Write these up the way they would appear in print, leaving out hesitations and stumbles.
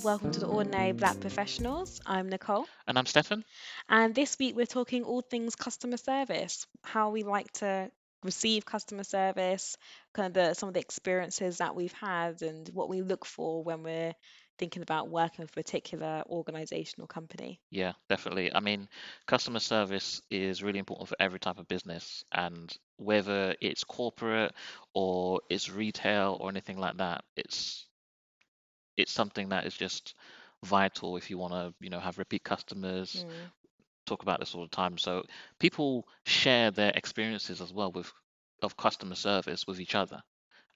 Welcome to the Ordinary Black Professionals. I'm Nicole, And I'm Stefan. and this week we're talking all things customer service, how we like to receive customer service, kind of some of the experiences that we've had, and what we look for when we're thinking about working with a particular organization or company. Yeah, definitely. I mean, customer service is really important for every type of business, and whether it's corporate or it's retail or anything like that, it's something that is just vital if you want to, have repeat customers. Mm, Talk about this all the time. So people share their experiences as well with of customer service with each other,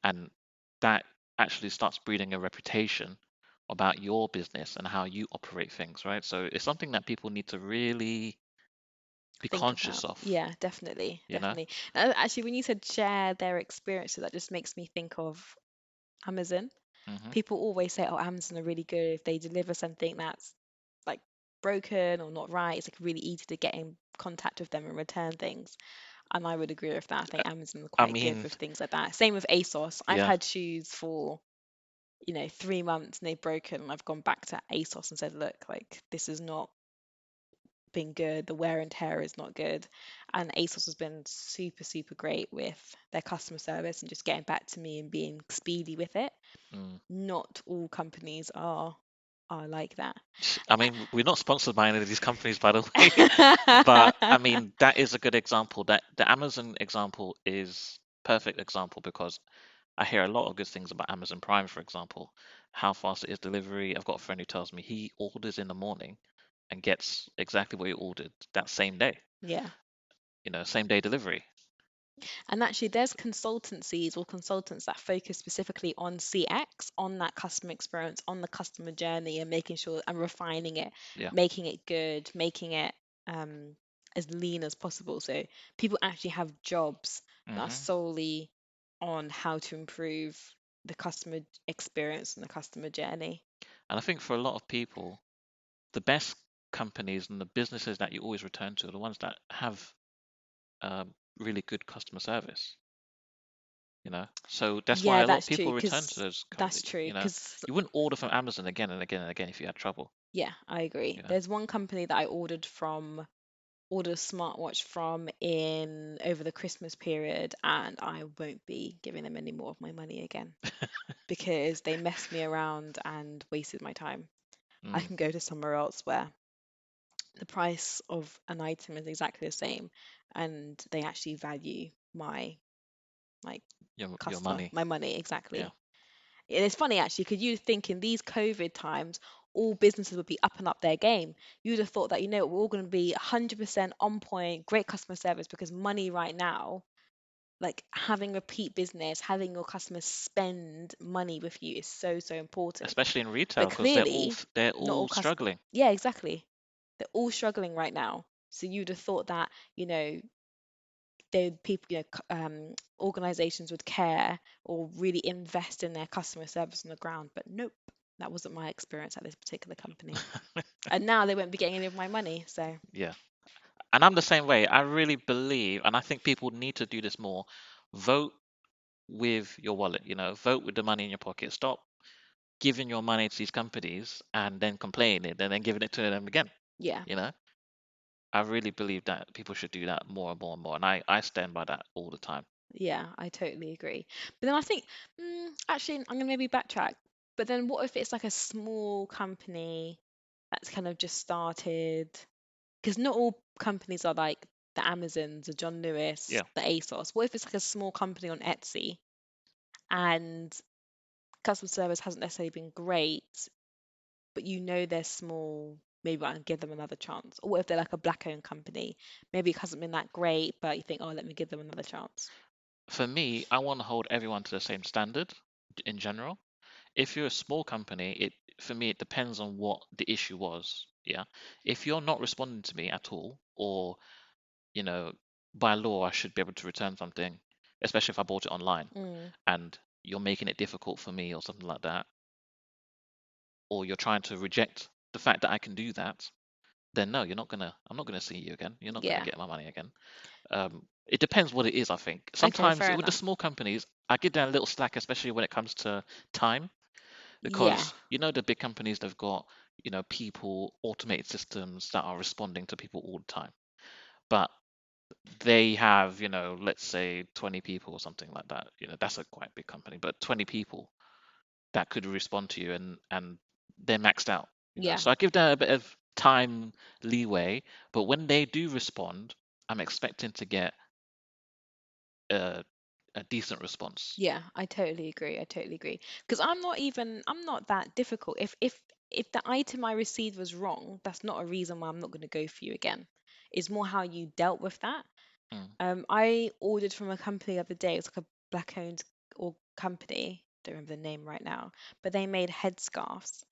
and that actually starts breeding a reputation about your business and how you operate things, right? So it's something that people need to really be think about. conscious of, Yeah, definitely, you know? definitely. Actually, when you said share their experiences, that just makes me think of Amazon. Hmm. People always say, "Oh, Amazon are really good if they deliver something that's like broken or not right. It's like really easy to get in contact with them and return things." And I would agree with that. I think Amazon are I quite good mean, with things like that. Same with ASOS. I've yeah, had shoes for 3 months and they've broken, and I've gone back to ASOS and said, "Look, like this has not been good. The wear and tear is not good." And ASOS has been super, super great with their customer service and just getting back to me and being speedy with it. mm. Not all companies are like that. I mean, we're not sponsored by any of these companies, by the way, but I mean, that is a good example. That the Amazon example is perfect example because I hear a lot of good things about Amazon Prime, for example, how fast it is delivery. I've got a friend who tells me he orders in the morning and gets exactly what he ordered that same day, Yeah. same day delivery. And actually, there's consultancies or consultants that focus specifically on CX, on that customer experience, on the customer journey, and making sure and refining it, Yeah. making it good, making it um, as lean as possible. So people actually have jobs that are Hmm. solely on how to improve the customer experience and the customer journey. And I think for a lot of people, the best companies and the businesses that you always return to are the ones that have really good customer service, So that's why Yeah, a lot of that's true, people return to because those that's companies, true. Because You wouldn't order from Amazon again and again and again if you had trouble, yeah, I agree. you know. There's one company that I ordered a smartwatch from in over the Christmas period, and I won't be giving them any more of my money again because they messed me around and wasted my time. I Mm, can go to somewhere else where the price of an item is exactly the same and they actually value my like your customer, money, my money yeah. exactly. And it's funny actually, because you think in these COVID times, all businesses would be up and up their game. You'd have thought that, we're all going to be 100% on point, great customer service, because money right now, like having repeat business, having your customers spend money with you is so, so important. Especially in retail But because they're all clearly, they're not all all customers, struggling. yeah, exactly. They're all struggling right now. So you'd have thought that, they people organizations would care or really invest in their customer service on the ground, but nope, that wasn't my experience at this particular company, and now they won't be getting any of my money. So Yeah. And I'm the same way. I really believe, and I think people need to do this more. Vote with your wallet, vote with the money in your pocket. Stop giving your money to these companies and then complaining and then giving it to them again, yeah, you know? I really believe that people should do that more and more and more. And I stand by that all the time. yeah, I totally agree. But then I think, actually, I'm gonna maybe backtrack. But then what if it's like a small company that's kind of just started? Because not all companies are like the Amazons, the John Lewis, Yeah. the ASOS. What if it's like a small company on Etsy and customer service hasn't necessarily been great, but they're small, maybe I can give them another chance. Or what if they're like a black owned company? Maybe it hasn't been that great, but you think, oh, let me give them another chance. For me, I want to hold everyone to the same standard in general. If you're a small company, for me it depends on what the issue was. Yeah. If you're not responding to me at all, or you know, by law I should be able to return something, especially if I bought it online, Mm, and you're making it difficult for me or something like that, or you're trying to reject the fact that I can do that, then no, I'm not gonna see you again. You're not gonna yeah. get my money again. It depends what it is, I think. Okay, Sometimes fair with the enough. small companies, I give them a little slack, especially when it comes to time. Yeah. because you know the big companies, they've got, people, automated systems that are responding to people all the time. But they have, let's say 20 people or something like that. That's a quite big company, but 20 people that could respond to you, and they're maxed out. Yeah. So I give them a bit of time leeway, but when they do respond, I'm expecting to get a, a decent response. Yeah, I totally agree. I totally agree. Because I'm not that difficult. If the item I received was wrong, that's not a reason why I'm not going to go for you again. It's more how you dealt with that. Mm, I ordered from a company the other day. It's like a black-owned or company. Don't remember the name right now, but they made headscarves,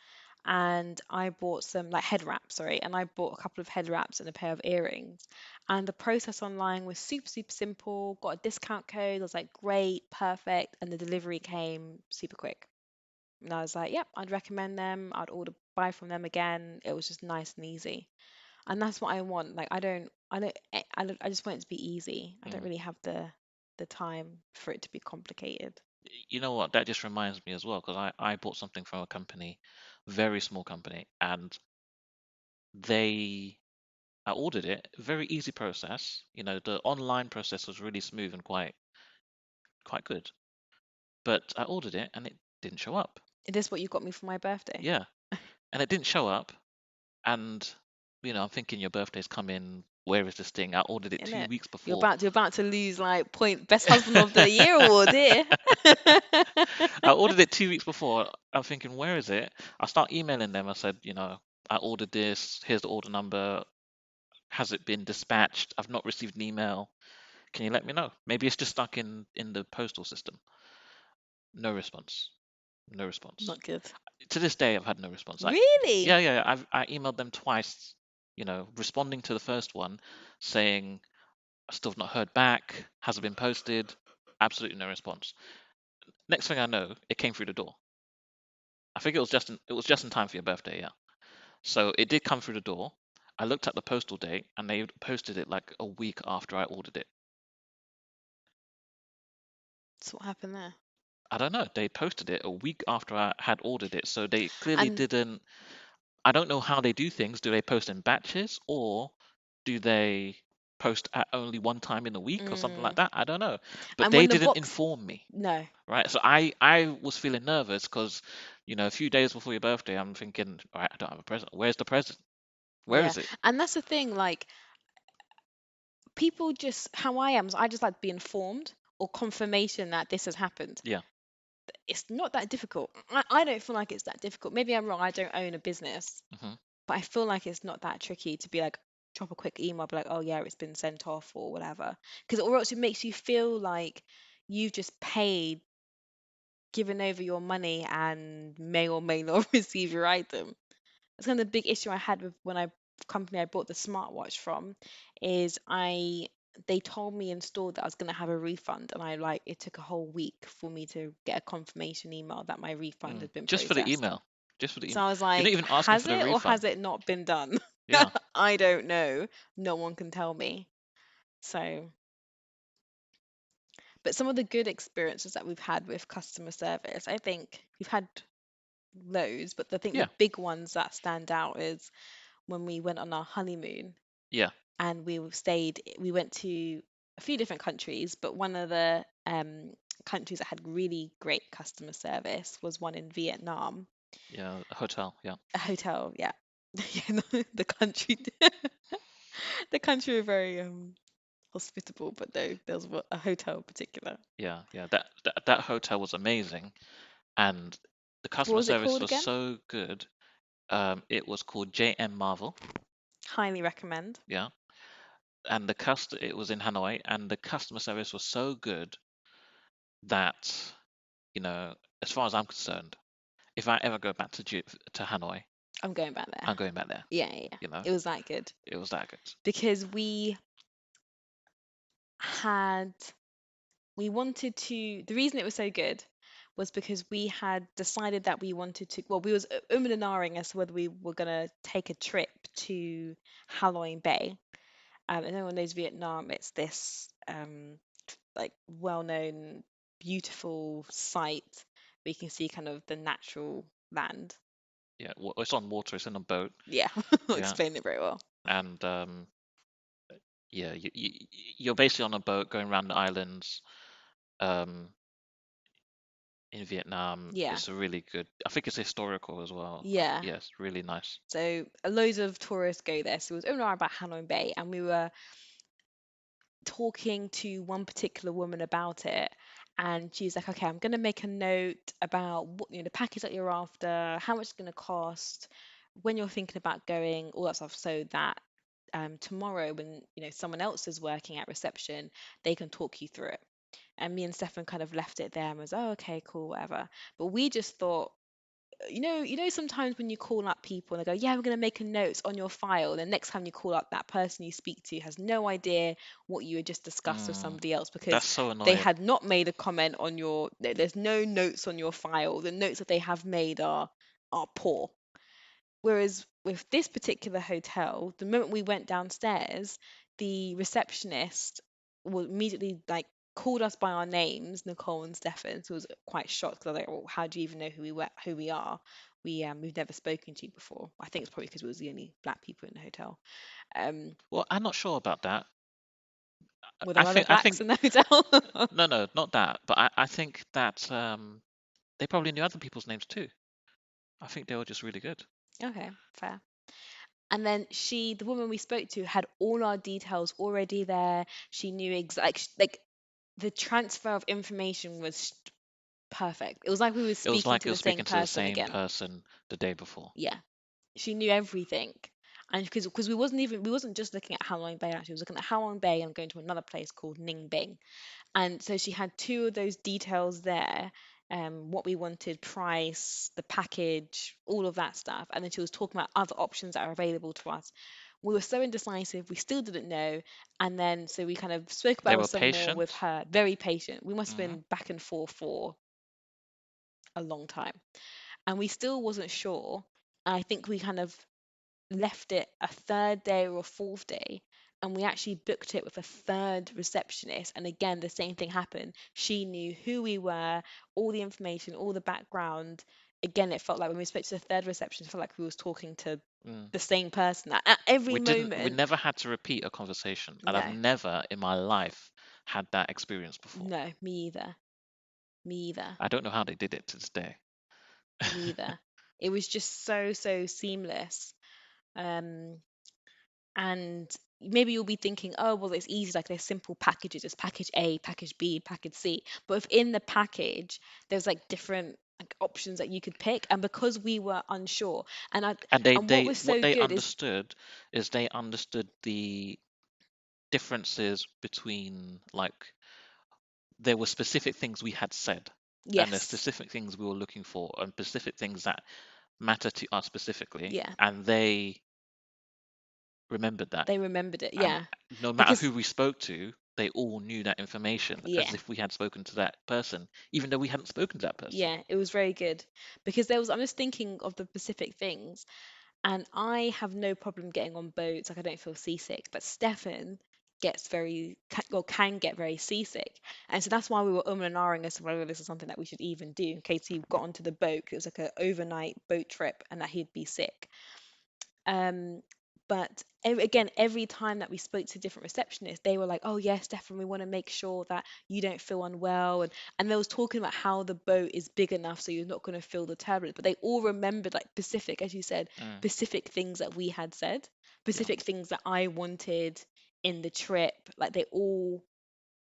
and I bought some like head wraps, sorry, and I bought a couple of head wraps and a pair of earrings. And the process online was super, super simple. Got a discount code. I was like, great, perfect, and the delivery came super quick. And I was like, yep, I'd recommend them. I'd order buy from them again. It was just nice and easy, and that's what I want. Like I just want it to be easy. I don't mm. really have the time for it to be complicated. You know what? That just reminds me as well, because I bought something from a company, very small company, and they I ordered it, very easy process. The online process was really smooth and quite good. But I ordered it and it didn't show up. Is this what you got me for my birthday? Yeah, and it didn't show up. And I'm thinking your birthday's coming. Where is this thing? I ordered it Isn't two it? weeks before. You're about to lose like point best husband of the year award here. I ordered it 2 weeks before. I'm thinking, where is it? I start emailing them. I said, I ordered this. Here's the order number. Has it been dispatched? I've not received an email. Can you let me know? Maybe it's just stuck in the postal system. No response. No response. Not good. To this day, I've had no response. Really? Yeah, yeah, I emailed them twice, responding to the first one, saying I still have not heard back, hasn't been posted, absolutely no response. Next thing I know, it came through the door. I think it was just in time for your birthday, yeah. So it did come through the door. I looked at the postal date, and they posted it like a week after I ordered it. So what happened there? I don't know. They posted it a week after I had ordered it, so they clearly And didn't. I don't know how they do things. Do they post in batches, or do they post at only one time in a week or something like mm, that? I don't know. But and they when the didn't box inform me, no. right? So I was feeling nervous because, a few days before your birthday, I'm thinking, all right, I don't have a present. Where's the present? Where Yeah. is it? And that's the thing, like people just how I am, is I just like to be informed or confirmation that this has happened. Yeah. It's not that difficult. I don't feel like it's that difficult. Maybe I'm wrong. I don't own a business, Hmm. but I feel like it's not that tricky to be like drop a quick email, be like, oh yeah, it's been sent off or whatever. Because or else it makes you feel like you've just paid, given over your money, and may or may not receive your item. That's kind of the big issue I had with when I company I bought the smartwatch from, is I they told me in store that I was gonna have a refund, and I like it took a whole week for me to get a confirmation email that my refund Mm. had been Just for the processed. email. Just for the So email. I was You're not like, even asking has for the it or has refund. it not been done? Yeah. I don't know. No one can tell me. So, but some of the good experiences that we've had with customer service, I think we've had loads, but I think the Yeah. big ones that stand out is when we went on our honeymoon Yeah. and we went to a few different countries, but one of the countries that had really great customer service was one in Vietnam, Yeah. A hotel. Yeah. a hotel. Yeah. Yeah, no, the country the country were very hospitable, but no, there was a hotel in particular. Yeah. Yeah. That hotel was amazing, and the What customer was it service called was again? so good. It was called JM Marvel. Highly recommend. Yeah. And it was in Hanoi, and the customer service was so good that, you know, as far as I'm concerned, if I ever go back to Hanoi, I'm going back there. I'm going back there. Yeah, yeah, yeah. You know, It was that good it was that good. because had we wanted to the reason it was so good was because we had decided that we wanted to well we was and ahhing as to whether we were going to take a trip to Halong Bay. And everyone knows Vietnam, it's this like well-known beautiful site, we can see kind of the natural land. Yeah, it's on water. It's in a boat. Yeah, Yeah, explained it very well. and yeah, you're basically on a boat going around the islands. Um, in Vietnam. Yeah, It's a really good. I think it's historical as well. yeah. Yes, really nice. So loads of tourists go there. So it was only about Hanoi Bay, and we were talking to one particular woman about it, and she's like, okay, I'm going to make a note about what, the package that you're after, how much it's going to cost, when you're thinking about going, all that stuff, so that tomorrow when someone else is working at reception, they can talk you through it. And me and Stefan kind of left it there and was, oh, okay, cool, whatever. But we just thought, sometimes when you call up people and they go, yeah, we're going to make a note on your file. And the next time you call up, that person you speak to has no idea what you had just discussed with Mm, somebody else because that's so they annoying. had not made a comment on there's no notes on your file. The notes that they have made are poor. Whereas with this particular hotel, the moment we went downstairs, the receptionist was immediately like called us by our names, Nicole and Stefan. So I was quite shocked because I was like, "Well, how do you even know who we are? We've never spoken to you before." I think it's probably because we was the only black people in the hotel. Um, Well, I'm not sure about that. were I there other think I blacks think in the hotel? no, not that. But I think that they probably knew other people's names too. I think they were just really good. Okay, fair. And then the woman we spoke to, had all our details already there. She knew like the transfer of information was perfect. It was like we were It was speaking like to you were the same speaking to the person same again. person the day before. Yeah, she knew everything. And because we wasn't just looking at Halong Bay, actually, we was looking at Halong Bay and going to another place called Ning Bing. And so she had two of those details there, what we wanted, price, the package, all of that stuff. And then she was talking about other options that are available to us. We were so indecisive, we still didn't know. And then so we kind of spoke They about it were some more with patient. her, very patient. We must have Hmm. been back and forth for a long time. And we still wasn't sure. I think we kind of left it a third day or a fourth day, and we actually booked it with a third receptionist. And again, the same thing happened. She knew who we were, all the information, all the background. Again, it felt like when we spoke to the third receptionist, it felt like we was talking to Mm. the same person at every We moment. never had to repeat a conversation, and I've No, never in my life had that experience before. no, me either. Me either. I don't know how they did it to this day. Me either. It was just so seamless. Um, and maybe you'll be thinking, oh, well, it's easy, like there's simple packages, it's package A, package B, package C. But within the package, there's like different like options that you could pick. And because we were unsure, And and what was what so they good is understood is they understood the differences between, like, there were specific things we had said, and there's yes, specific things we were looking for, and specific things that matter to us specifically, yeah, and they remembered that. they remembered it, And yeah, no matter because who we spoke to, they all knew that information yeah, as if we had spoken to that person, even though we hadn't spoken to that person. yeah, it was very good because I'm just thinking of the specific things. And I have no problem getting on boats, like I don't feel seasick. But Stefan can get very seasick, and so that's why we were and ahhing as to whether this is something that we should even do in case he got onto the boat. 'Cause it was like an overnight boat trip, and that he'd be sick. Um, but again, every time that we spoke to different receptionists, they were like, "Oh yes, Stefan, we want to make sure that you don't feel unwell," and they was talking about how the boat is big enough so you're not going to feel the turbulence. But they all remembered like specific, as you said, Mm, specific things that we had said, yeah. specific things that I wanted in the trip. Like they all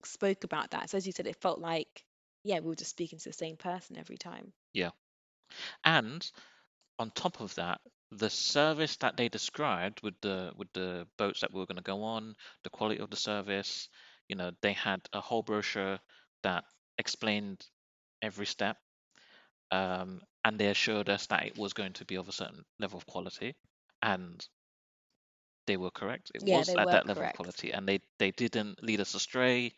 spoke about that. So as you said, it felt like yeah, we were just speaking to the same person every time. Yeah. And on top of that, the service that they described with the boats that we were going to go on, the quality of the service, they had a whole brochure that explained every step, and they assured us that it was going to be of a certain level of quality, and they were correct. It Yeah, was they at were that level of correct. quality, and they didn't lead us astray.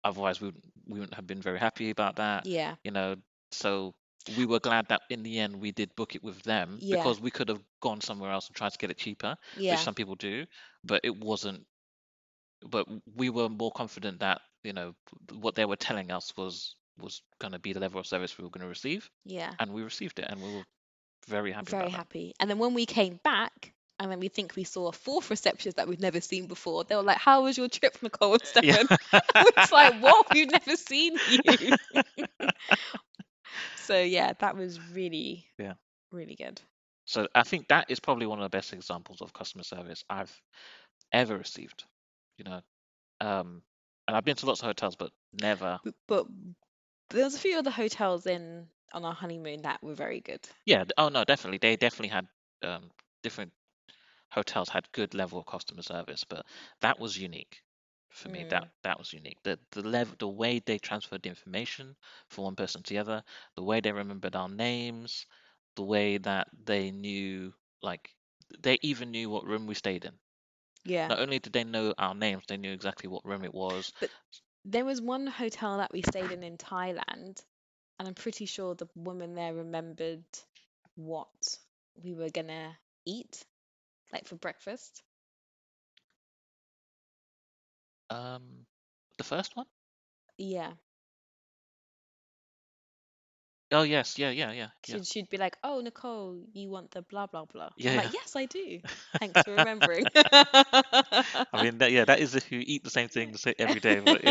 Otherwise, we wouldn't have been very happy about that, Yeah, you know. So we were glad that in the end we did book it with them, yeah, because we could have gone somewhere else and tried to get it cheaper, which yeah. some people do, but it wasn't. But we were more confident that what they were telling us was was going to be the level of service we were going to receive, Yeah. and we received it, and we were very happy Very about that. happy. And then when we came back, and then we think we saw a fourth receptionist that we'd never seen before, they were like, "How was your trip, Nicole and Yeah. Stefan?" And it's like, "What? We've never seen you." So yeah, that was really, Yeah. really good. So I think that is probably one of the best examples of customer service I've ever received. You know, and I've been to lots of hotels, but never. But there was a few other hotels in on our honeymoon that were very good. Yeah. Oh no, definitely. They definitely had different hotels had good level of customer service, but that was unique for me. Mm, That was unique. The level, the way they transferred the information from one person to the other, the way they remembered our names, the way that they knew, like, they even knew what room we stayed in. yeah. Not only did they know our names, they knew exactly what room it was. But there was one hotel that we stayed in Thailand, and I'm pretty sure the woman there remembered what we were gonna eat, like for breakfast. The first one? Yeah. Oh yes, yeah. She'd be like, "Oh, Nicole, you want the blah blah blah." I'm Yeah, like, "Yes, I do. Thanks for remembering." I mean, that is if you eat the same thing every day, but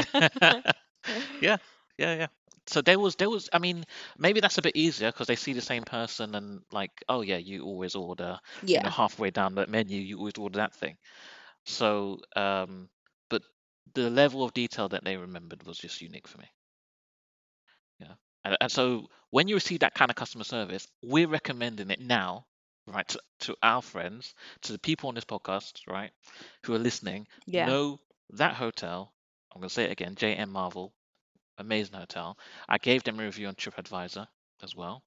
yeah. Yeah, yeah. So there was, I mean, maybe that's a bit easier because they see the same person and like, oh yeah, you always order, Yeah. halfway down that menu, you always order that thing. So, but the level of detail that they remembered was just unique for me. Yeah. And so when you receive that kind of customer service, we're recommending it now, right, to our friends, to the people on this podcast, right, who are listening, Yeah. know that hotel. I'm going to say it again, JM Marvel, amazing hotel. I gave them a review on TripAdvisor as well,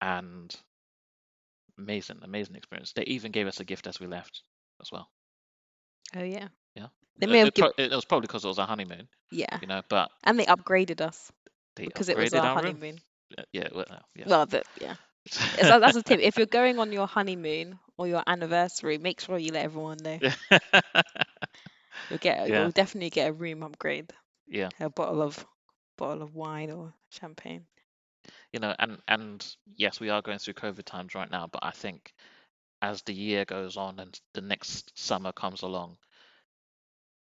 and amazing experience. They even gave us a gift as we left as well. Oh yeah. Yeah. They may have given. It was probably because it was our honeymoon, Yeah. but And they upgraded us they because it was upgraded our our room. honeymoon. Yeah, well, yeah. Well, yeah. That's a tip. If you're going on your honeymoon or your anniversary, make sure you let everyone know. Yeah, You'll definitely get a room upgrade, yeah. a bottle of wine or champagne. And yes, we are going through COVID times right now, but I think as the year goes on and the next summer comes along,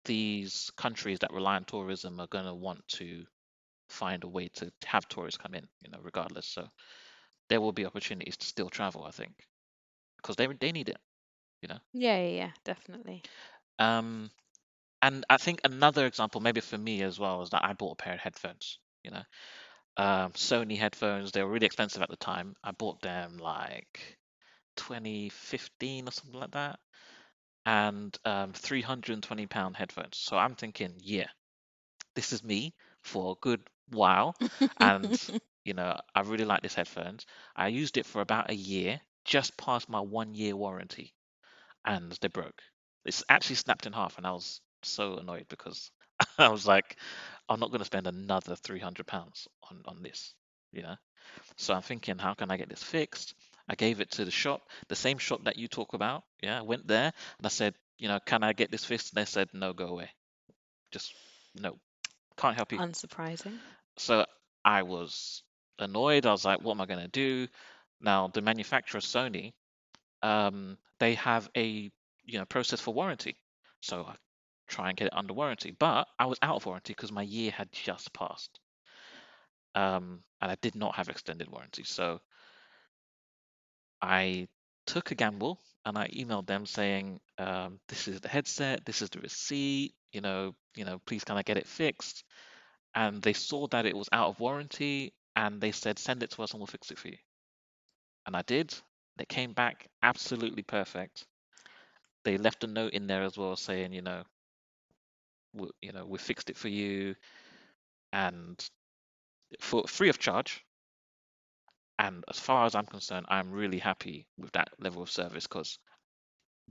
these countries that rely on tourism are going to want to find a way to have tourists come in, regardless. So there will be opportunities to still travel, I think, because they need it, you know. Yeah, definitely. Um, and I think another example, maybe for me as well, is that I bought a pair of headphones, Sony headphones. They were really expensive at the time. I bought them like 2015 or something like that, and £320 headphones. So I'm thinking, yeah, this is me for a good while, and I really like these headphones. I used it for about a year, just past my 1 year warranty, and they broke. It's actually snapped in half, and I was so annoyed because I was like, I'm not going to spend another £300 on this, you know. So I'm thinking, how can I get this fixed? I gave it to the shop, the same shop that you talk about. Yeah, I went there and I said, can I get this fixed? And they said, no, go away. Just no, can't help you. Unsurprising. So I was annoyed. I was like, what am I going to do? Now, the manufacturer, Sony, they have a process for warranty. So I try and get it under warranty. But I was out of warranty because my year had just passed. And I did not have extended warranty. So I took a gamble and I emailed them saying, this is the headset, this is the receipt, please can I get it fixed? And they saw that it was out of warranty and they said, send it to us and we'll fix it for you. And I did. They came back absolutely perfect. They left a note in there as well saying, we fixed it for you and for free of charge. And as far as I'm concerned, I'm really happy with that level of service because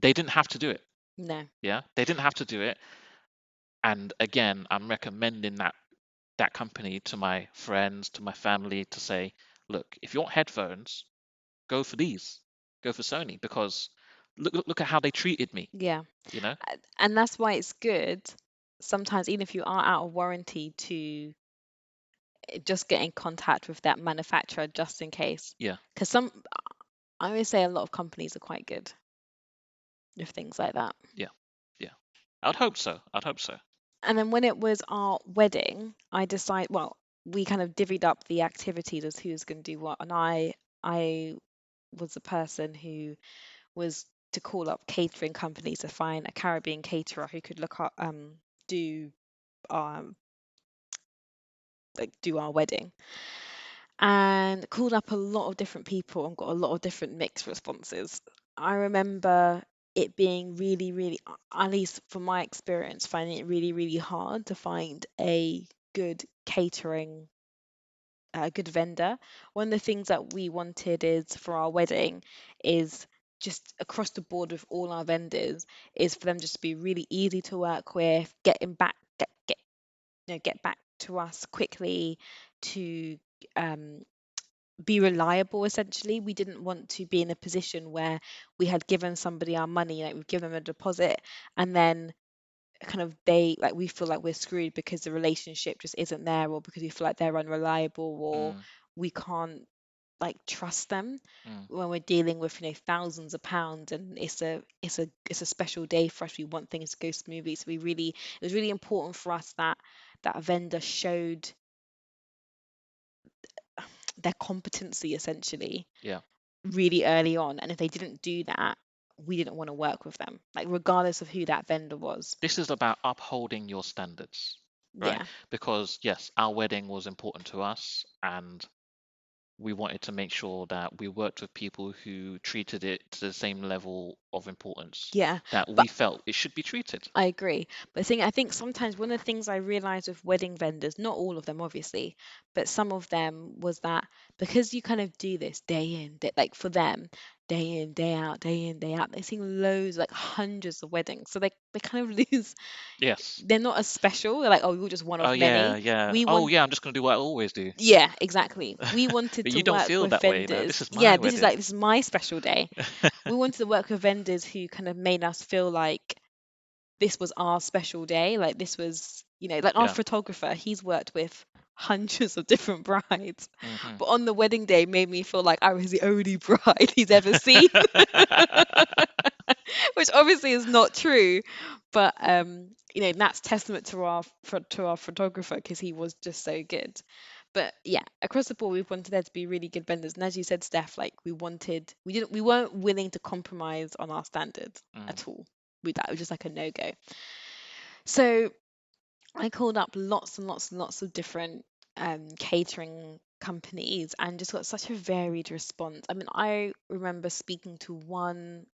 they didn't have to do it. No. Yeah, they didn't have to do it. And again, I'm recommending that company to my friends, to my family, to say, look, if you want headphones, go for these, go for Sony, because look at how they treated me, Yeah. you know? And that's why it's good sometimes, even if you are out of warranty, to just get in contact with that manufacturer just in case. Yeah. Because I always say a lot of companies are quite good with things like that. Yeah. Yeah. I'd hope so. I'd hope so. And then when it was our wedding, well, we kind of divvied up the activities as who's going to do what, and I was the person who was to call up catering companies to find a Caribbean caterer who could look up do um do our wedding, and called up a lot of different people and got a lot of different mixed responses. I remember it being really, really, at least from my experience, finding it really, really hard to find a good catering, a good vendor. One of the things that we wanted is for our wedding is just across the board with all our vendors is for them just to be really easy to work with, get back to us quickly, to um, be reliable essentially. We didn't want to be in a position where we had given somebody our money, like we've given them a deposit, and then kind of we feel like we're screwed because the relationship just isn't there, or because we feel like they're unreliable, or Mm, we can't like trust them mm, when we're dealing with thousands of pounds, and it's a special day for us. We want things to go smoothly, so it was really important for us that that vendor showed their competency essentially yeah. really early on. And if they didn't do that, we didn't want to work with them, like regardless of who that vendor was. This is about upholding your standards, right? Yeah. Because yes, our wedding was important to us, and we wanted to make sure that we worked with people who treated it to the same level of importance Yeah. that But we felt it should be treated. I agree. But I think sometimes one of the things I realized with wedding vendors, not all of them obviously, but some of them was that because you kind of do this day in, like for them, day in, day out, day in, day out, they've seen loads, like hundreds of weddings. So they kind of lose, Yes. they're not as special. They're like, oh, you're just one Oh of yeah, many. yeah. We Oh want, yeah, I'm just gonna do what I always do. yeah, exactly. We wanted But to you don't work feel with that way, this vendors. is Yeah, my wedding. this is my special day. We wanted to work with vendors who kind of made us feel like this was our special day. Like this was, like our Yeah. photographer, he's worked with hundreds of different brides. Hmm. But on the wedding day made me feel like I was the only bride he's ever seen. Which obviously is not true. But that's testament to our photographer because he was just so good. But yeah, across the board we wanted there to be really good vendors. And as you said, Steph, like we weren't willing to compromise on our standards Mm. at all. That was just like a no-go. So I called up lots and lots and lots of different catering companies and just got such a varied response. I mean, I remember speaking to one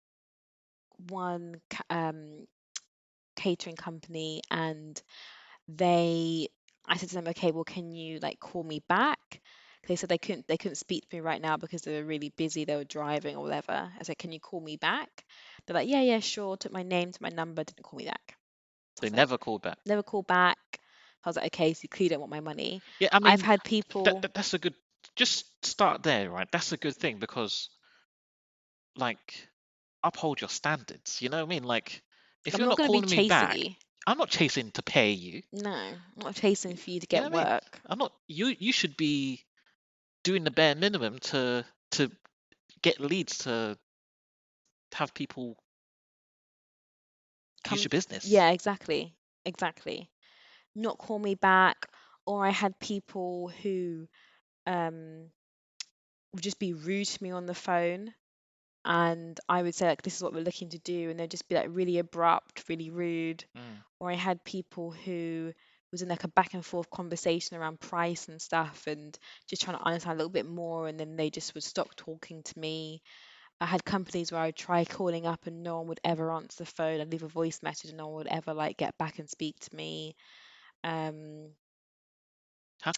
catering company, and I said to them, okay, well, can you like call me back? They said they couldn't speak to me right now because they were really busy, they were driving or whatever. I said, can you call me back? They're like, yeah, yeah, sure. Took my name to my number, didn't call me back. I They was like, never called back. never call back. I was like, okay, so you clearly don't want my money. Yeah, I I've mean had people, that's a good, just start there, right? That's a good thing because like uphold your standards, you know what I mean? Like if I'm you're not not going to be calling me chasing back, you. I'm not chasing to pay you. No, I'm not chasing for you to You know get what I mean? work. I'm not, you should be doing the bare minimum to get leads to have people use Come, your business. yeah, exactly, exactly. Not call me back. Or I had people who um would just be rude to me on the phone, and I would say like this is what we're looking to do, and they'd just be like really abrupt, really rude. Mm. Or I had people who was in like a back and forth conversation around price and stuff, and just trying to understand a little bit more, and then they just would stop talking to me. I had companies where I'd try calling up and no one would ever answer the phone. I'd leave a voice message and no one would ever like get back and speak to me. Um,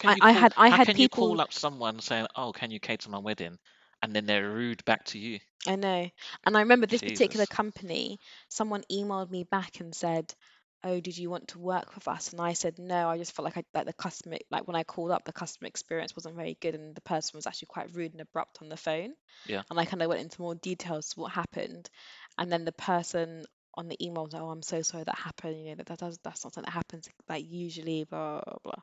I How had can you people. call up someone saying, "Oh, can you cater my wedding?" and then they're rude back to you? I know. And I remember this particular Jesus. company, someone emailed me back and said, "Oh, did you want to work with us?" And I said, "No, I just felt like the customer, like when I called up, the customer experience wasn't very good and the person was actually quite rude and abrupt on the phone." Yeah. And I kind of went into more details to what happened. And then the person on the email was, "Oh, I'm so sorry that happened. That's not something that happens like usually, blah, blah, blah."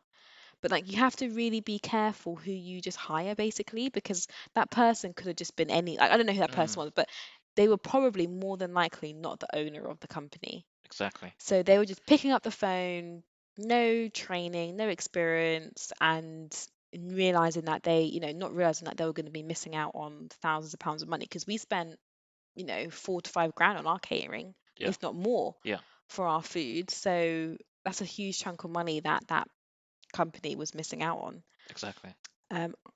But like you have to really be careful who you just hire basically, because that person could have just been any, like, I don't know who that person Mm, was, but they were probably more than likely not the owner of the company. exactly. So they were just picking up the phone, no training, no experience, and realizing that not realizing that they were going to be missing out on thousands of pounds of money, because we spent, 4 to 5 grand on our catering, Yeah. if not more, Yeah. for our food. So that's a huge chunk of money that that company was missing out on. Exactly.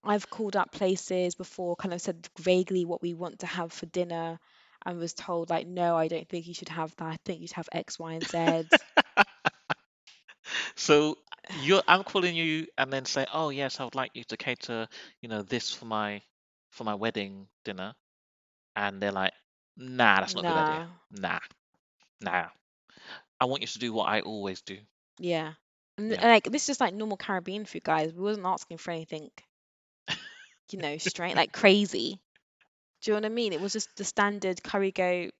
I've called up places before, kind of said vaguely what we want to have for dinner, and was told like, no, I don't think you should have that. I think you should have X, Y, and Z. So I'm calling you and then say, oh yes, I would like you to cater, this for my wedding dinner, and they're like, nah, that's not a good idea. Nah, Nah, nah. I want you to do what I always do. yeah. Yeah. And, like this is just like normal Caribbean food, guys. We wasn't asking for anything, strange, like crazy. Do you know what I mean? It was just the standard curry goat,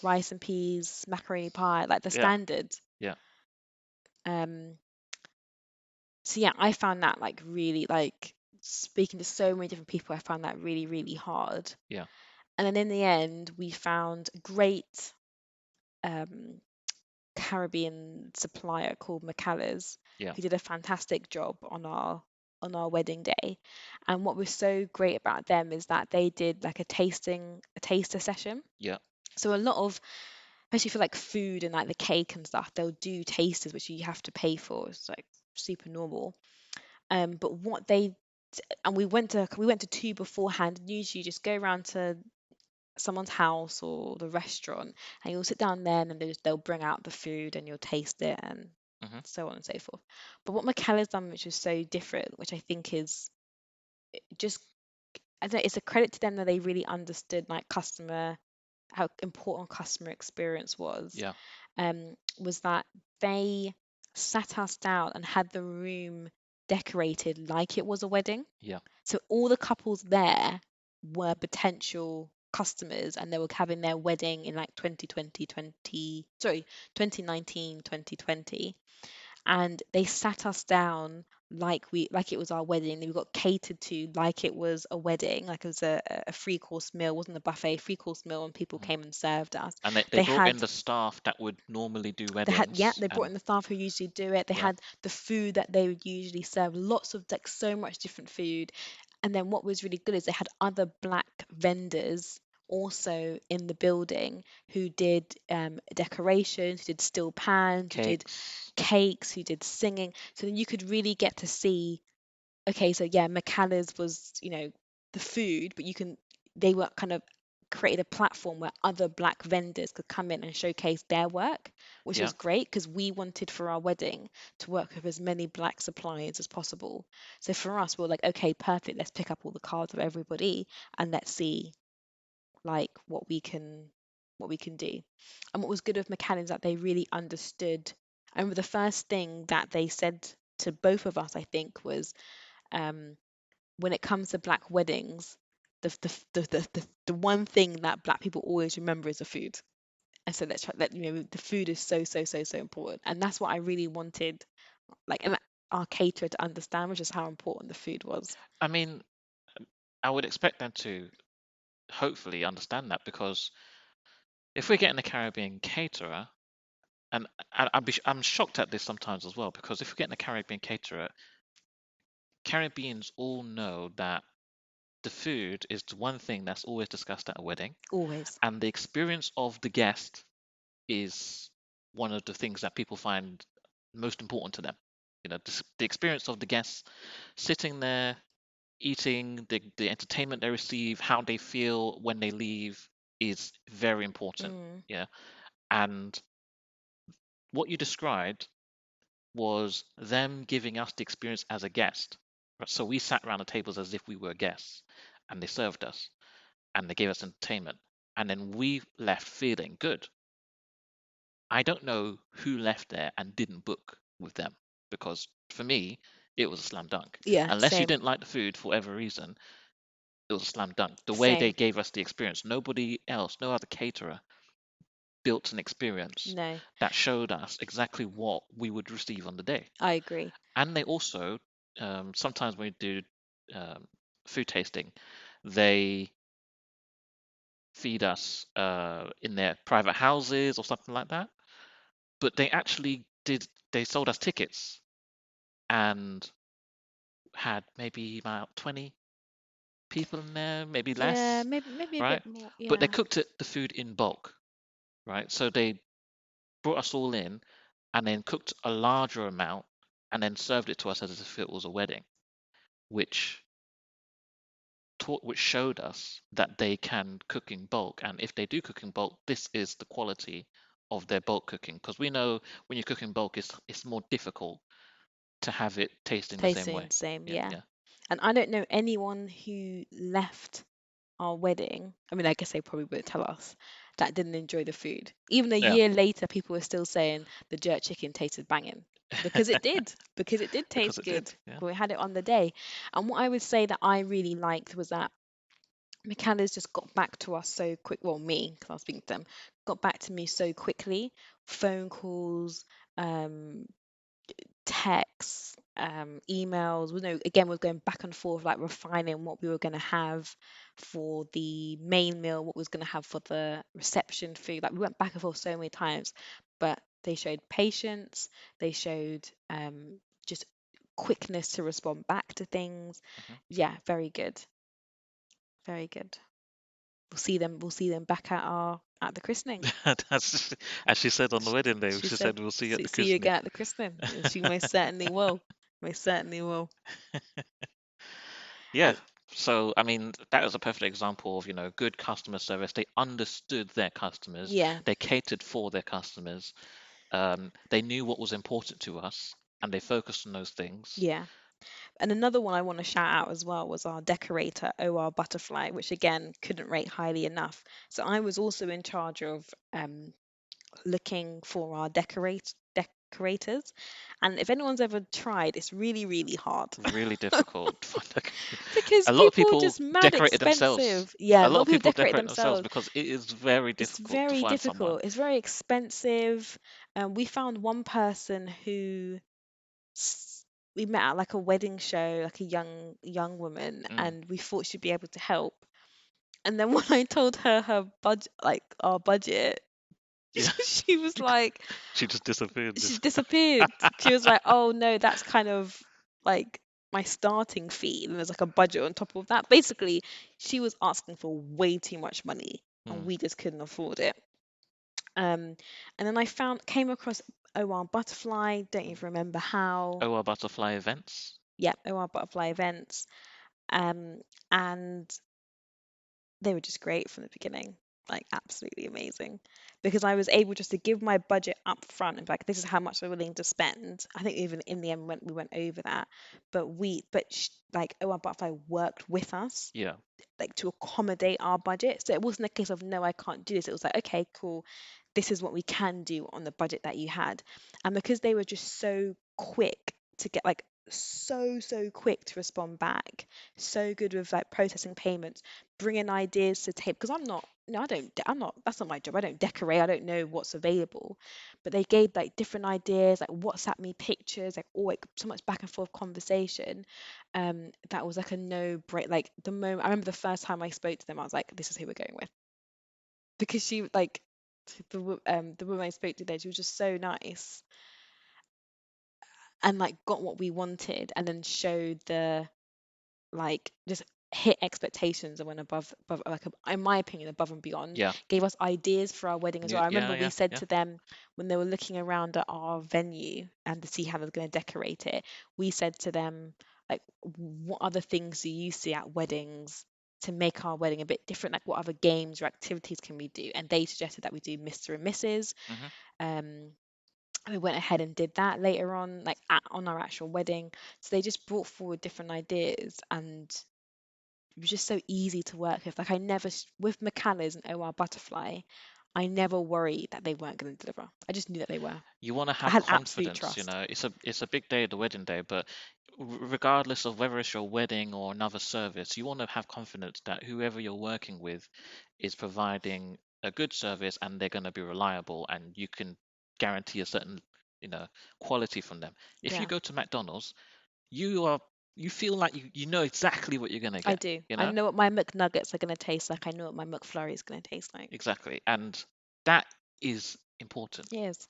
rice and peas, macaroni pie, like the Yeah. standard. Yeah. Um, so yeah, I found that like really, like, speaking to so many different people, I found that really, really hard. Yeah. And then in the end, we found a great um, Caribbean supplier called McCallers, Yeah. who did a fantastic job on our wedding day. And what was so great about them is that they did like a taster session. Yeah. So a lot of, especially for like food and like the cake and stuff, they'll do tasters which you have to pay for. It's like super normal. But what they and we went to two beforehand. And usually you just go around to someone's house or the restaurant, and you'll sit down there, and then they'll bring out the food and you'll taste it and Hmm. so on and so forth. But what Michaela's done, which is so different, which I think is just, I don't know, it's a credit to them that they really understood like how important customer experience Yeah. was that they sat us down and had the room decorated like it was a wedding. Yeah. So all the couples there were potential customers, and they were having their wedding in like 2019, 2020. And they sat us down like it was our wedding. We got catered to like it was a wedding, like it was a three course meal, it wasn't a buffet, three course meal, and people Mhm. came and served us. And they They brought in had the staff that would normally do yeah, weddings, they brought and in the staff who usually do it. They yeah. had the food that they would usually serve, lots of like so much different food. And then what was really good is they had other black vendors also in the building who did decorations, who did steel pans, who did Cakes. cakes, who did singing. So then you could really get to see, okay, so yeah, McCallers was, the food, but they were kind of created a platform where other black vendors could come in and showcase their work, which Yeah. was great because we wanted for our wedding to work with as many black suppliers as possible. So for us, we're like, okay, perfect, let's pick up all the cards of everybody and let's see like what we can do. And what was good with McCallum is that they really understood. I remember the first thing that they said to both of us, I think, was um, when it comes to black weddings, the one thing that black people always remember is the food. And so let's try that, the food is so, so, so, so important. And that's what I really wanted, like, our caterer to understand, which is how important the food was. I mean, I would expect them to hopefully understand that, because if we're getting a Caribbean caterer, and I'm shocked at this sometimes as well, because if we're getting a Caribbean caterer, Caribbeans all know that the food is the one thing that's always discussed at a wedding, Always. and the experience of the guest is one of the things that people find most important to them. The experience of the guests sitting there, eating, the entertainment they receive, how they feel when they leave is very important. Mm, Yeah. And what you described was them giving us the experience as a guest. Right? So we sat around the tables as if we were guests, and they served us and they gave us entertainment. And then we left feeling good. I don't know who left there and didn't book with them, because for me, it was a slam dunk. yeah, Unless you same, didn't like the food for whatever reason, it was a slam dunk. The way they same. gave us the experience, nobody else, no other caterer built an experience No, that showed us exactly what we would receive on the day. I agree. And they also sometimes when we do food tasting, they feed us in their private houses or something like that. But they sold us tickets and had maybe about 20 people in there, maybe Yeah, less, maybe a right? bit more. But they Yeah. cooked the food in bulk, right? So they brought us all in and then cooked a larger amount and then served it to us as if it was a wedding, which which showed us that they can cook in bulk. And if they do cook in bulk, this is the quality of their bulk cooking. Because we know when you cook in bulk, it's more difficult to have it tasting the same Tasting way. the same, Yeah, yeah. yeah. And I don't know anyone who left our wedding. I mean, I guess they probably would tell us that didn't enjoy the food. Even a Yeah, year later, people were still saying the jerk chicken tasted banging because it did because taste it did. good. Yeah. We had it on the day. And what I would say that I really liked was that McCanna's just got back to us so quick. Well, me, because I was speaking to them, got back to me so quickly. Phone calls, um, texts, emails. We know again we're going back and forth, like refining what we were going to have for the main meal, what we was going to have for the reception food. Like we went back and forth so many times, but they showed patience. They showed just quickness to respond back to things. Mhm. Yeah, very good, very good. We'll see them. We'll see them back at the christening. That's as she said on the wedding day. She She said, said we'll see you at "See, the see you christening. again at the christening." And she most certainly will. Most certainly will. Yeah. And So, I mean, that was a perfect example of, good customer service. They understood their customers. yeah, They catered for their customers. They knew what was important to us, and they focused on those things. yeah. And another one I want to shout out as well was our decorator, OR Butterfly, which again couldn't rate highly enough. So I was also in charge of looking for our decorators. And if anyone's ever tried, it's really, really hard. Really difficult to find Because a lot of people are people just mad decorate it themselves. expensive. Yeah, A a lot lot of of people people decorate decorate themselves themselves. because it is very It's difficult to very find someone. difficult. It's very expensive. We found one person who s- we met at like a wedding show, like a young woman, Mm. and we thought she'd be able to help. And then when I told her her budget, like our budget, Yeah, she was like, she just disappeared. she Just disappeared. She was like, "Oh no, that's kind of like my starting fee." And there's like a budget on top of that. Basically, she was asking for way too much money, and mm. we just couldn't afford it. And then I came across OR Butterfly. Don't even remember how. OR Butterfly events. Yep, OR Butterfly events. Um, and they were just great from the beginning, like absolutely amazing. Because I was able just to give my budget up front and be like, this is how much I'm willing to spend. I think even in the end we went over that, but like OR Butterfly worked with us Yeah. like to accommodate our budget. So it wasn't a case of no, I can't do this. It was like, okay, cool, this is what we can do on the budget that you had. And because they were just so quick to get like so quick to respond back, so good with like processing payments, bringing ideas to tape. Because I'm not, no, I'm not. That's not my job. I don't decorate. I don't know what's available. But they gave like different ideas, like WhatsApp me pictures, like all like so much back and forth conversation that was like a no break. Like the moment I remember the first time I spoke to them, I was like, this is who we're going with. Because she like the woman I spoke to there, she was just so nice and like got what we wanted and then showed the like just hit expectations and went above like in my opinion above and beyond, Yeah. gave us ideas for our wedding as Yeah. well. I Yeah. remember we Yeah. said Yeah. to them when they were looking around at our venue and to see how they were going to decorate it, we said to them like, what other things do you see at weddings to make our wedding a bit different, like what other games or activities can we do? And they suggested that we do Mr. and Mrs. Hmm. um we went ahead and did that later on, like on our actual wedding. So they just brought forward different ideas, and it was just so easy to work with. Like I never, with McCallers and OR Butterfly, I never worried that they weren't going to deliver. I just knew that they were. You want to I have had absolute confidence, trust. it's a big day, the wedding day, but regardless of whether it's your wedding or another service, you want to have confidence that whoever you're working with is providing a good service and they're going to be reliable and you can guarantee a certain, you know, quality from them. If you Yeah, go to McDonald's, you feel like you know exactly what you're gonna I get, do. you I know? know what my McNuggets are going to taste like. I know what my McFlurry is going to taste like. Exactly. And that is important. Yes.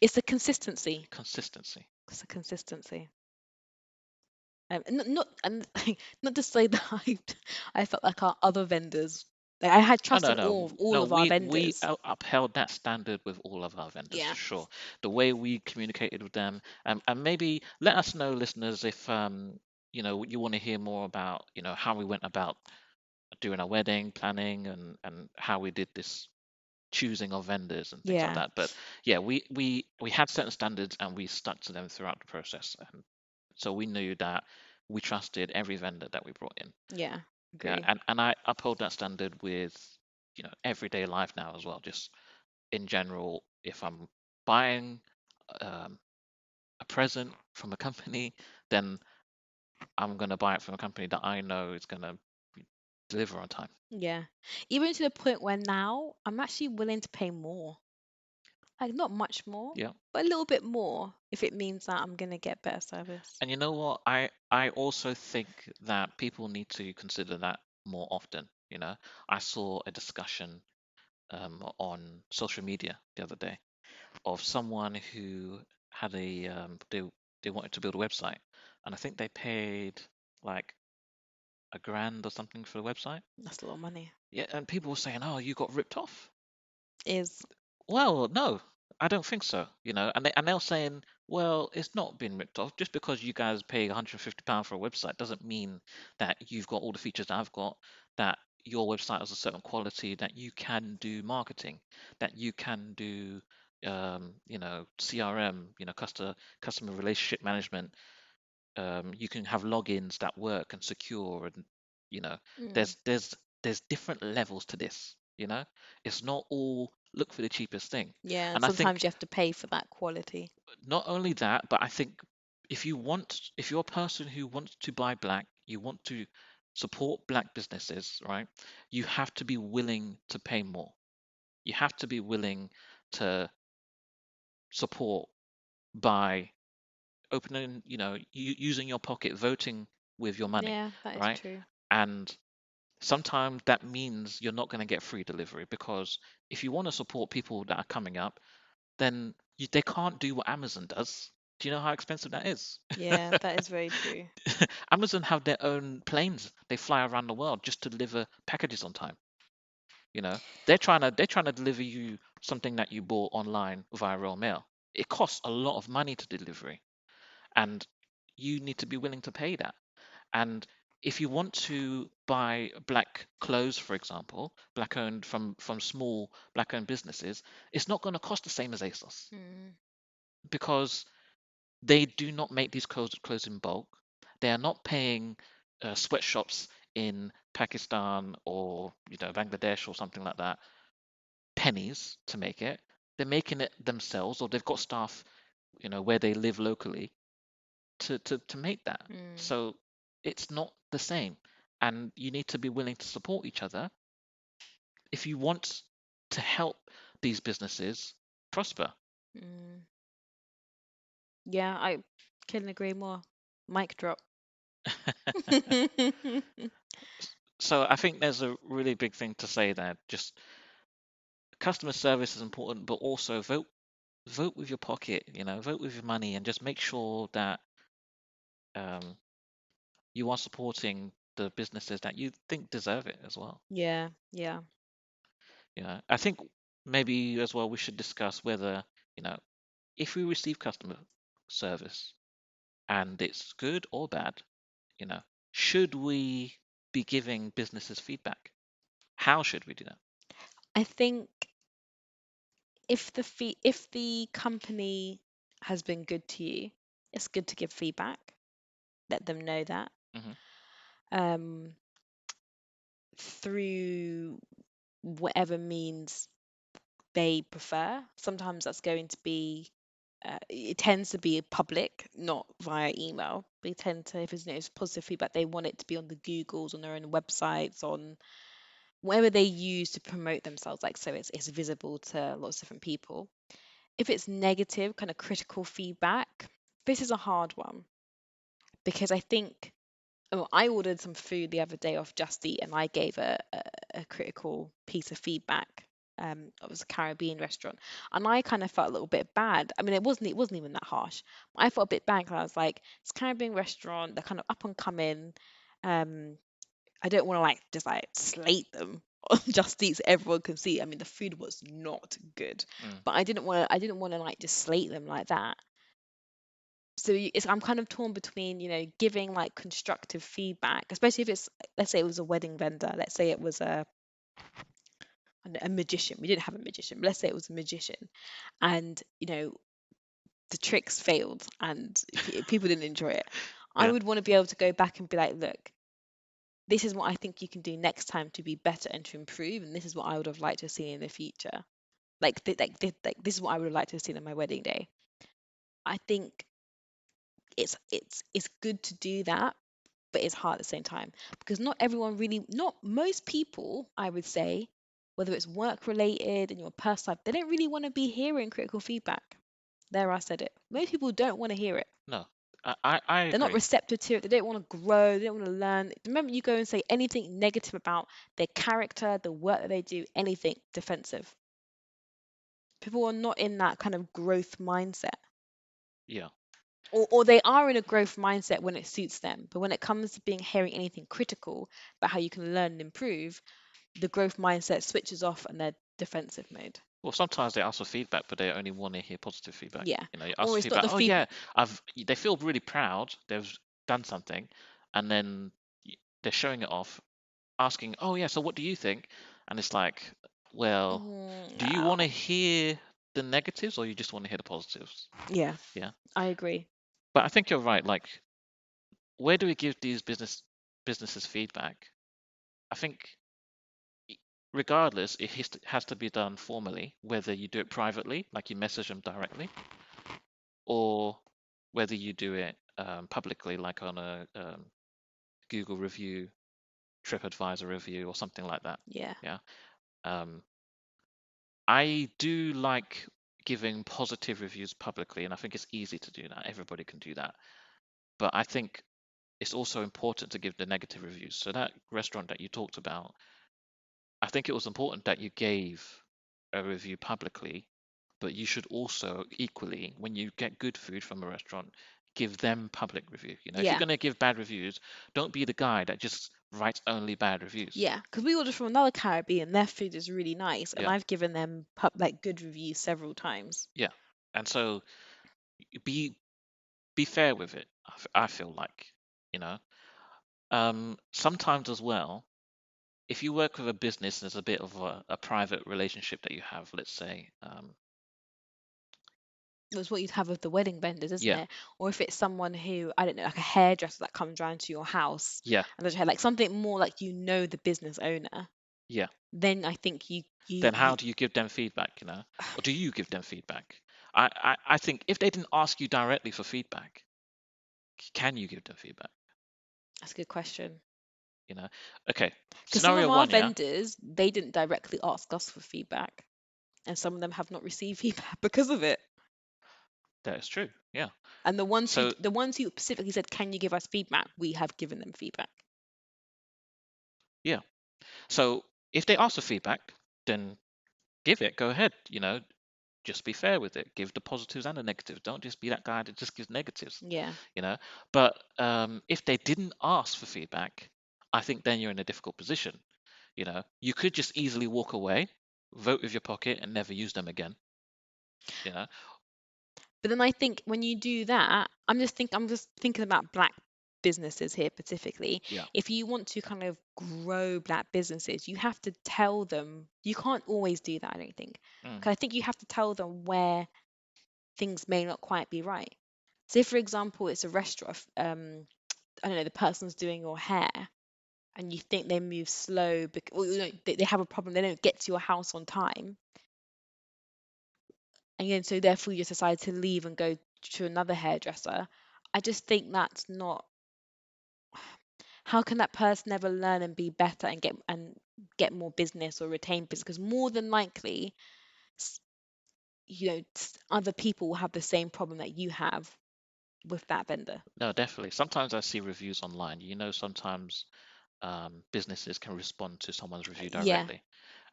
It's the consistency. Consistency. It's the consistency. Not and not to say that I felt like our other vendors. Like I had Oh trust no, in no, all no. of our We vendors. upheld that standard with all of our vendors Yeah. for sure. The way we communicated with them, and maybe let us know, listeners, if you want to hear more about how we went about doing our wedding planning and how we did this choosing of vendors and things like Yeah. that. But yeah, we had certain standards and we stuck to them throughout the process, and so we knew that we trusted every vendor that we brought in. Yeah. Yeah, Agree. and I uphold that standard with everyday life now as well. Just in general, if I'm buying um, a present from a company, then I'm gonna buy it from a company that I know is gonna deliver on time. Yeah. Even to the point where now I'm actually willing to pay more. Like not much more, Yeah. but a little bit more if it means that I'm gonna get better service. And you know what? I also think that people need to consider that more often. I saw a discussion on social media the other day of someone who had they wanted to build a website, and I think they paid like a grand or something for the website. That's a lot of money. Yeah, and people were saying, "Oh, you got ripped off." Is Well, no, I don't think so. And they're saying, well, it's not been ripped off. Just because you guys pay £150 for a website doesn't mean that you've got all the features that I've got, that your website has a certain quality, that you can do marketing, that you can do, CRM, customer relationship management. You can have logins that work and secure, and you know, mm, there's different levels to this. It's not all look for the cheapest thing. yeah, and And I think sometimes you have to pay for that quality. not only that, but I think if you're a person who wants to buy black, you want to support black businesses, right? You have to be willing to pay more. You have to be willing to support by opening, using your pocket, voting with your money, Yeah, that is right? true. And sometimes that means you're not going to get free delivery, because if you want to support people that are coming up, then they can't do what Amazon does. Do you know how expensive that is? Yeah, that is very true. Amazon have their own planes. They fly around the world just to deliver packages on time. They're trying to deliver you something that you bought online via Royal Mail. It costs a lot of money to delivery, and you need to be willing to pay that. And if you want to buy black clothes, for example, black owned from small black owned businesses, it's not going to cost the same as ASOS, Mm, because they do not make these clothes in bulk. They are not paying sweatshops in Pakistan or Bangladesh or something like that pennies to make it. They're making it themselves, or they've got staff where they live locally to make that. mm, So it's not the same, and you need to be willing to support each other if you want to help these businesses prosper. mm. Yeah, I couldn't agree more. Mic drop. So I think there's a really big thing to say there. Just customer service is important, but also vote with your pocket, vote with your money, and just make sure that um, you are supporting the businesses that you think deserve it as well. Yeah, yeah. I think maybe as well we should discuss whether, you know, if we receive customer service and it's good or bad, you know, should we be giving businesses feedback? How should we do that? I think if the company has been good to you, it's good to give feedback. Let them know that. Hmm. Um, through whatever means they prefer. Sometimes that's going to be, it tends to be public, not via email. They tend to, if it's positive feedback, they want it to be on the Googles, on their own websites, on whatever they use to promote themselves, like so it's visible to lots of different people. If it's negative, kind of critical feedback, this is a hard one because I think I ordered some food the other day off Just Eat and I gave a critical piece of feedback. It was a Caribbean restaurant, and I kind of felt a little bit bad. I mean, it wasn't even that harsh. I felt a bit bad because I was like, it's a Caribbean restaurant. They're kind of up and coming. Um, I don't want to like just like slate them on Just Eat so everyone can see. I mean, the food was not good, Mm. but I didn't want to like just slate them like that. So I'm kind of torn between, giving like constructive feedback, especially if it's, let's say it was a wedding vendor, let's say it was a magician. We didn't have a magician, but let's say it was a magician, and the tricks failed and people didn't enjoy it. I Yeah. would want to be able to go back and be like, look, this is what I think you can do next time to be better and to improve, and this is what I would have liked to see in the future. Like this is what I would have liked to have seen on my wedding day. I think it's good to do that, but it's hard at the same time because not most people, I would say, whether it's work related in your personal life, they don't really want to be hearing critical feedback. There, I said it. Most people don't want to hear it. No, I They're not agree. receptive to it. They don't want to grow. They don't want to learn. Remember, you go and say anything negative about their character, the work that they do, anything defensive. People are not in that kind of growth mindset. Yeah. Or they are in a growth mindset when it suits them. But when it comes to being hearing anything critical about how you can learn and improve, the growth mindset switches off and they're defensive mode. Well, sometimes they ask for feedback, but they only want to hear positive feedback. Yeah. You ask Or for it's not feedback. the Oh feed. yeah, They feel really proud. They've done something, and then they're showing it off, asking, "Oh yeah, so what do you think?" And it's like, well, do you want to No. hear the negatives or you just want to hear the positives? Yeah, Yeah. I agree. But I think you're right. Like, where do we give these businesses feedback? I think regardless, it has to be done formally, whether you do it privately, like you message them directly, or whether you do it publicly, like on a Google review, TripAdvisor review, or something like that. Yeah. Yeah. Um, I do like giving positive reviews publicly, and I think it's easy to do that. Everybody can do that. But I think it's also important to give the negative reviews. So that restaurant that you talked about, I think it was important that you gave a review publicly, but you should also equally, when you get good food from a restaurant, give them public review. If you're Yeah. going to give bad reviews, don't be the guy that just writes only bad reviews. Yeah. Because we ordered from another Caribbean, their food is really nice, and Yeah, I've given them like good reviews several times. yeah. And so be be fair with it. I feel like, you know. Sometimes as well, if you work with a business, there's a bit of a private relationship that you have, let's say. That's what you'd have with the wedding vendors, isn't Yeah, it? Or if it's someone who, I don't know, like a hairdresser that comes round to your house yeah, and does your hair, like something more like the business owner, yeah. then I think Then how do you give them feedback, Or do you give them feedback? I think if they didn't ask you directly for feedback, can you give them feedback? that's a good question. You know? Okay, Because some scenario of our one, yeah, vendors, they didn't directly ask us for feedback, and some of them have not received feedback because of it. that is true. Yeah. And So the ones who specifically said, "Can you give us feedback?" We have given them feedback. yeah. So if they ask for feedback, then give it. Go ahead. Just be fair with it. Give the positives and the negatives. Don't just be that guy that just gives negatives. Yeah. You know. But if they didn't ask for feedback, I think then you're in a difficult position. You could just easily walk away, vote with your pocket, and never use them again. You know. But then I think when you do that, I'm just thinking about black businesses here specifically. Yeah. If you want to kind of grow black businesses, you have to tell them. You can't always do that, I don't think. Mm, Because I think you have to tell them where things may not quite be right. Say, for example, it's a restaurant. I don't know, the person's doing your hair, and you think they move slow because, well, they have a problem. They don't get to your house on time, and so therefore you just decide to leave and go to another hairdresser. I just think that's not. How can that person ever learn and be better and get more business or retain business? Because more than likely, s- other people will have the same problem that you have, with that vendor. No, definitely. Sometimes I see reviews online. Sometimes businesses can respond to someone's review Yeah, directly.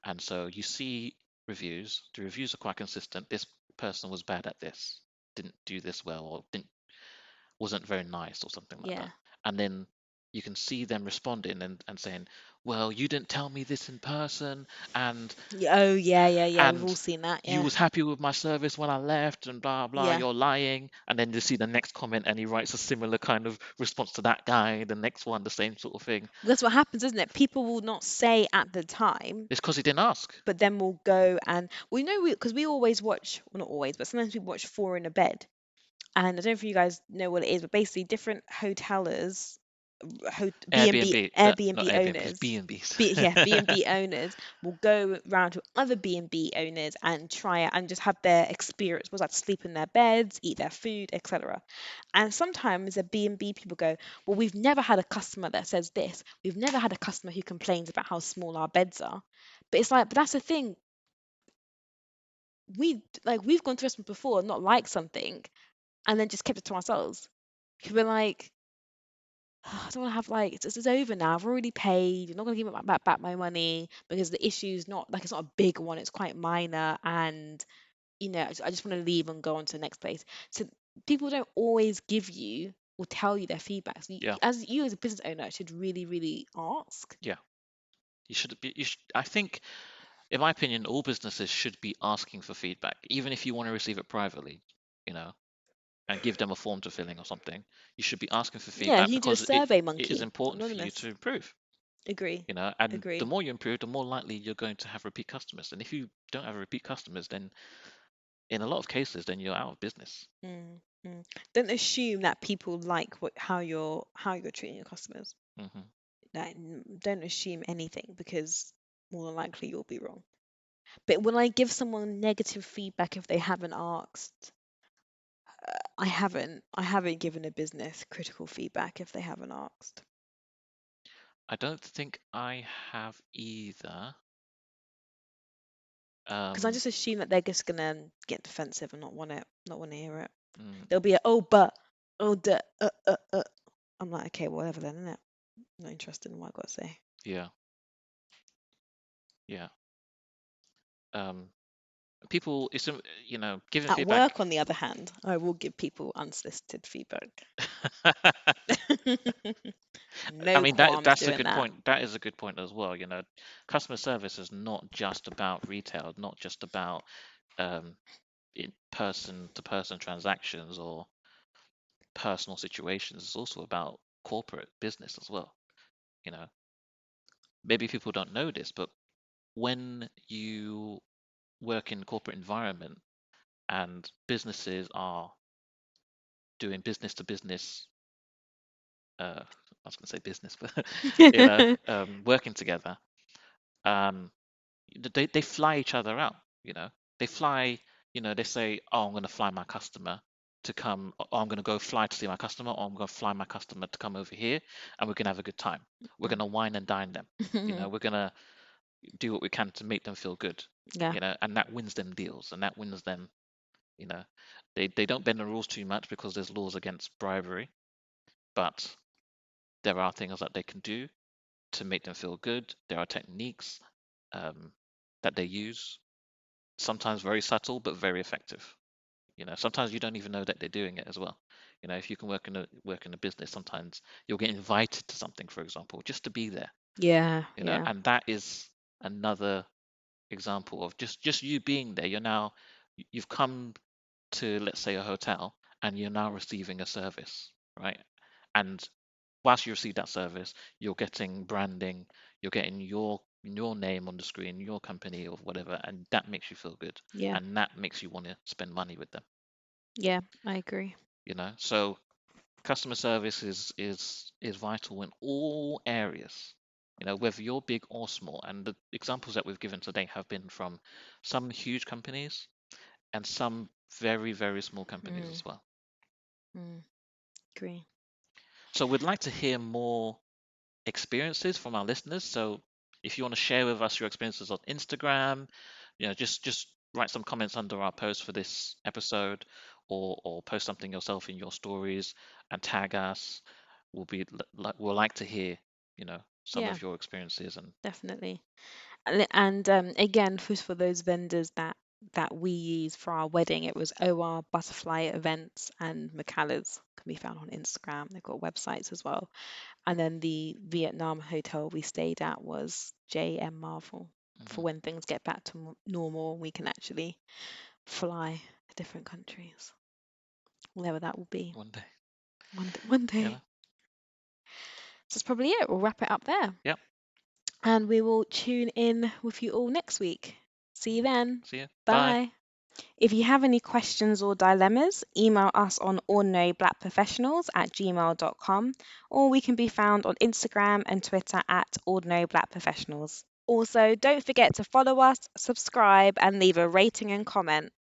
And so you see reviews, the reviews are quite consistent. This person was bad at this, didn't do this well, or wasn't very nice, or something like yeah. that. And then you can see them responding and saying, well, you didn't tell me this in person, and Oh, yeah, yeah, yeah. We've all and seen that. you Yeah, was happy with my service when I left, and blah blah, yeah. you're lying. And then you see the next comment and he writes a similar kind of response to that guy, the next one, the same sort of thing. That's what happens, isn't it? People will not say at the time, It's because he didn't ask. but then we'll go and we know because we always watch, well, not always, but sometimes we watch Four in a Bed. And I don't know if you guys know what it is, but basically different hotelers, B&B, Airbnb, not Airbnb Airbnb, owners, B&Bs. Yeah, B&B owners will go around to other B&B owners and try it and just have their experience, was like sleep in their beds, eat their food, etc. And sometimes the B&B people go, well, we've never had a customer that says this. We've never had a customer who complains about how small our beds are. But it's like, but that's the thing. We've gone to restaurants before and not liked something and then just kept it to ourselves. 'Cause we're like, "Oh, I don't want to have like it's over now. I've already paid. You're not gonna give me back my money because the issue's not like it's not a big one. It's quite minor, and I just want to leave and go on to the next place." So people don't always give you or tell you their feedback. So Yeah, you as a business owner should really, really ask. yeah. I think, in my opinion, all businesses should be asking for feedback, even if you want to receive it privately, you know, and give them a form to fill in or something. You should be asking for Yeah, feedback you do a because survey it is monkey, important for you anonymous. to improve, Agree, and the agree. more you improve, the more likely you're going to have repeat customers. And if you don't have repeat customers, then in a lot of cases, then you're out of business. Mm, mm. Don't assume that people like how you're treating your customers. Hmm. Don't assume anything because more than likely you'll be wrong. But when I give someone negative feedback if they haven't asked, I haven't given a business critical feedback if they haven't asked. I don't think I have either. Because I Um, just assume that they're just gonna get defensive and not want to hear it. mm, There'll be a oh but oh duh, I'm like, okay, whatever then, innit? Not interested in what I got to say. yeah, yeah. Um, People, giving At feedback. work, on the other hand, I will give people unsolicited feedback. I No mean, qualms that's a doing good that. point. That is a good point as well. Customer service is not just about retail, not just about um, in person-to-person transactions or personal situations. It's also about corporate business as well. You know, maybe people don't know this, but when you work in corporate environment and businesses are doing business to business, I was going to say business, but working together, um, they fly each other out. You know, they fly. They say, "Oh, I'm going to fly my customer to come. Or I'm going to go fly to see my customer, or I'm going to fly my customer to come over here, and we're going to have a good time. We're going to wine and dine them. We're going to do what we can to make them feel good. Yeah, And that wins them deals, and that wins them. You know, they don't bend the rules too much because there's laws against bribery, but there are things that they can do to make them feel good. There are techniques um, that they use, sometimes very subtle but very effective. Sometimes you don't even know that they're doing it as well. If you can work in a business, sometimes you'll get invited to something, for example, just to be there. yeah, yeah, And that is another example of just you being there. You've come to, let's say, a hotel, and you're now receiving a service, right? And whilst you receive that service, you're getting branding, you're getting your name on the screen, your company or whatever, and that makes you feel good, yeah, and that makes you want to spend money with them. yeah. I agree. So customer service is vital in all areas. Whether you're big or small. And the examples that we've given today have been from some huge companies and some very, very small companies Mm, as well. mm, agree. So we'd like to hear more experiences from our listeners. So if you want to share with us your experiences on Instagram, just write some comments under our post for this episode, or post something yourself in your stories and tag us. We'll like to hear, some Yeah, of your experiences. And definitely. And again, for those vendors that we use for our wedding, it was OR Butterfly Events and McCallers can be found on Instagram. They've got websites as well. And then the Vietnam hotel we stayed at was JM Marvel for mhm, when things get back to normal, we can actually fly to different countries, wherever that will be one day. one Yeah. day. So that's probably it. We'll wrap it up there. Yep. And we will tune in with you all next week. See you then. See you. Bye. Bye. If you have any questions or dilemmas, email us on ordinaryblackprofessionals@gmail.com, or we can be found on Instagram and Twitter @ordinaryblackprofessionals. Also, don't forget to follow us, subscribe, and leave a rating and comment.